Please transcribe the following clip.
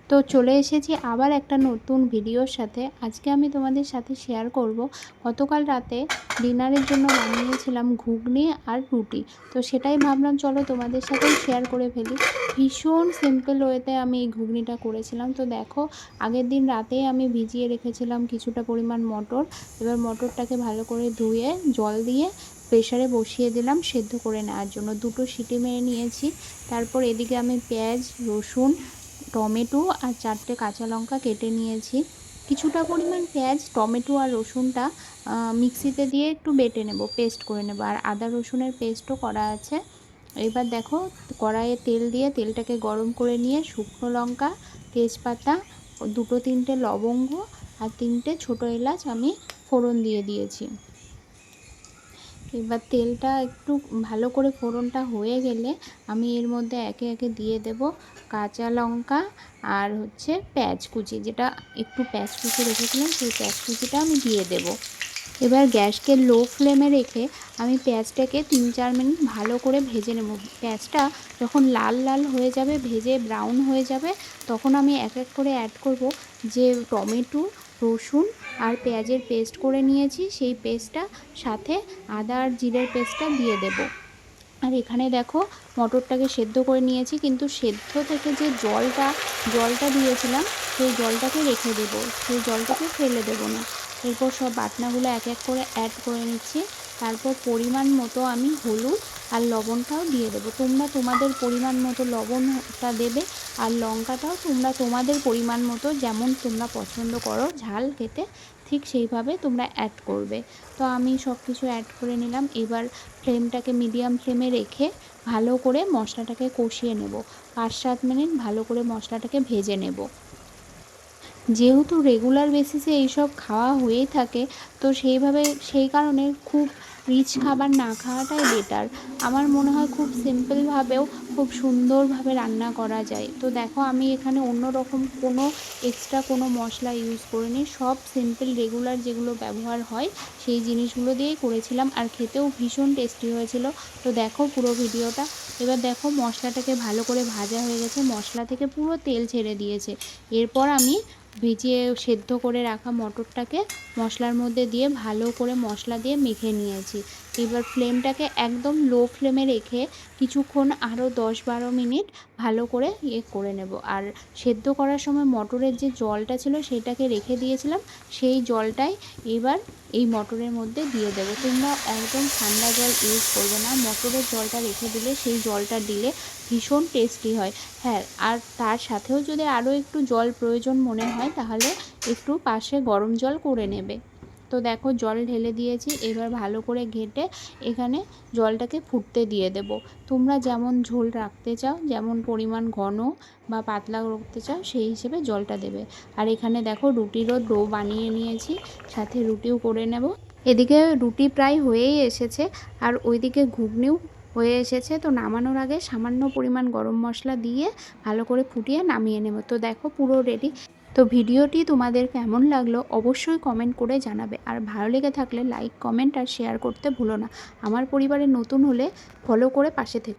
তো চলে এসেছি আবার একটা নতুন ভিডিওর সাথে। আজকে আমি তোমাদের সাথে শেয়ার করব গতকাল রাতে ডিনারের জন্য বানিয়েছিলাম ঘুগনি আর রুটি। তো সেটাই ভাবলাম চলো তোমাদের সাথেও শেয়ার করে ফেলি। ভীষণ সিম্পল ওয়েতে আমি এই ঘুগনিটা করেছিলাম। তো দেখো, আগের দিন রাতেই আমি ভিজিয়ে রেখেছিলাম কিছুটা পরিমাণ মটর। এবার মটরটাকে ভালো করে ধুয়ে জল দিয়ে প্রেসারে বসিয়ে দিলাম সেদ্ধ করে নেওয়ার জন্য। 2টো সিটি মেরে নিয়েছি। তারপর এদিকে আমি পেঁয়াজ, রসুন, টমেটো আর 4টে কাঁচা লঙ্কা কেটে নিয়েছি। কিছুটা পরিমাণ পেঁয়াজ, টমেটো আর রসুনটা মিক্সিতে দিয়ে একটু বেটে নেব, পেস্ট করে নেব। আর আদা রসুনের পেস্টও করা আছে। এবার দেখো, কড়াইয়ে তেল দিয়ে তেলটাকে গরম করে নিয়ে শুকনো লঙ্কা, তেজপাতা, 2-3টে লবঙ্গ আর 3টে ছোটো এলাচ আমি ফোড়ন দিয়ে দিয়েছি। এবার তেলটা একটু ভালো করে ফোড়নটা হয়ে গেলে আমি এর মধ্যে একে একে দিয়ে দেব কাঁচা লঙ্কা আর পেঁয়াজ কুচি, যেটা একটু পেঁয়াজ কুচি রেখেছিলাম সেই পেঁয়াজ কুচিটা আমি দিয়ে দেব। এবার গ্যাসকে লো ফ্লেমে রেখে আমি পেঁয়াজটাকে 3-4 মিনিট ভালো করে ভেজে নেব। পেঁয়াজটা যখন লাল লাল হয়ে যাবে, ভেজে ব্রাউন হয়ে যাবে, তখন আমি এক এক করে অ্যাড করব যে টমেটো, রসুন আর পেঁয়াজের পেস্ট করে নিয়েছি সেই পেস্টটা, সাথে আদা আর জিরের পেস্টটা দিয়ে দেব। আর এখানে দেখো, মটরটাকে সেদ্ধ করে নিয়েছি, কিন্তু সেদ্ধ থেকে যে জলটা দিয়েছিলাম সেই জলটাকে রেখে দেব, সেই জলটাকে ফেলে দেব না। এরপর সব বাটনাগুলো এক এক করে অ্যাড করে নিচ্ছি। তারপর পরিমাণ মতো আমি হলুদ আর লবণটাও দিয়ে দেবো। তোমরা তোমাদের পরিমাণ মতো লবণটা দেবে, আর লঙ্কাটাও তোমরা তোমাদের পরিমাণ মতো, যেমন তোমরা পছন্দ করো ঝাল খেতে, ঠিক সেইভাবে তোমরা অ্যাড করবে। তো আমি সব কিছু অ্যাড করে নিলাম। এবার ফ্লেমটাকে মিডিয়াম ফ্লেমে রেখে ভালো করে মশলাটাকে কষিয়ে নেব। 5-7 মিনিট ভালো করে মশলাটাকে ভেজে নেব। যেহেতু রেগুলার বেসিসে এইসব খাওয়া হয়েই থাকে, তো সেই কারণে খুব রিচ খাবার না খাওয়াটাই বেটার। আমার মনে হয় খুব সিম্পলভাবেও খুব সুন্দরভাবে রান্না করা যায়। তো দেখো, আমি এখানে অন্য রকম কোনো এক্সট্রা কোনো মশলা ইউজ করিনি, সব সিম্পল রেগুলার যেগুলো ব্যবহার হয় সেই জিনিসগুলো দিয়েই করেছিলাম, আর খেতেও ভীষণ টেস্টি হয়েছিল। তো দেখো পুরো ভিডিওটা। এবার দেখো, মশলাটাকে ভালো করে ভাজা হয়ে গেছে, মশলা থেকে পুরো তেল ছেড়ে দিয়েছে। এরপর আমি ভিজিয়ে সেদ্ধ করে রাখা মটরটাকে মশলার মধ্যে দিয়ে ভালো করে মশলা দিয়ে মেখে নিয়েছি। এবার ফ্লেমটাকে একদম লো ফ্লেমে রেখে কিছুক্ষণ আরও 10-12 মিনিট ভালো করে করে নেব। আর সেদ্ধ করার সময় মটরের যে জলটা ছিল সেটাকে রেখে দিয়েছিলাম, সেই জলটাই এবার এই মটরের মধ্যে দিয়ে দেবো। তোমরা একদম ঠান্ডা জল ইউজ করবে না, মটরের জলটা রেখে দিলে সেই জলটা দিলে ভীষণ টেস্টি হয়। হ্যাঁ, আর তার সাথেও যদি আরও একটু জল প্রয়োজন মনে হয় তাহলে একটু পাশে গরম জল করে নেবে। তো দেখো, জল ঢেলে দিয়েছি। এবার ভালো করে ঘেঁটে এখানে জলটাকে ফুটতে দিয়ে দেব। তোমরা যেমন ঝোল রাখতে চাও, যেমন পরিমাণ ঘন বা পাতলা রাখতে চাও, সেই হিসেবে জলটা দেবে। আর এখানে দেখো, রুটিরও ডো বানিয়ে নিয়েছি, সাথে রুটিও করে নেব। এদিকে রুটি প্রায় হয়েই এসেছে, আর ওইদিকে ঘুগনিও হয়ে এসেছে। তো নামানোর আগে সামান্য পরিমাণ গরম মশলা দিয়ে ভালো করে ফুটিয়ে নামিয়ে নেব। তো দেখো, পুরো রেডি। তো ভিডিওটি তোমাদের কেমন লাগলো অবশ্যই কমেন্ট করে জানাবে, আর ভালো লেগে থাকলে লাইক, কমেন্ট আর শেয়ার করতে ভুলো না। আমার পরিবারে নতুন হলে ফলো করে পাশে থেকো।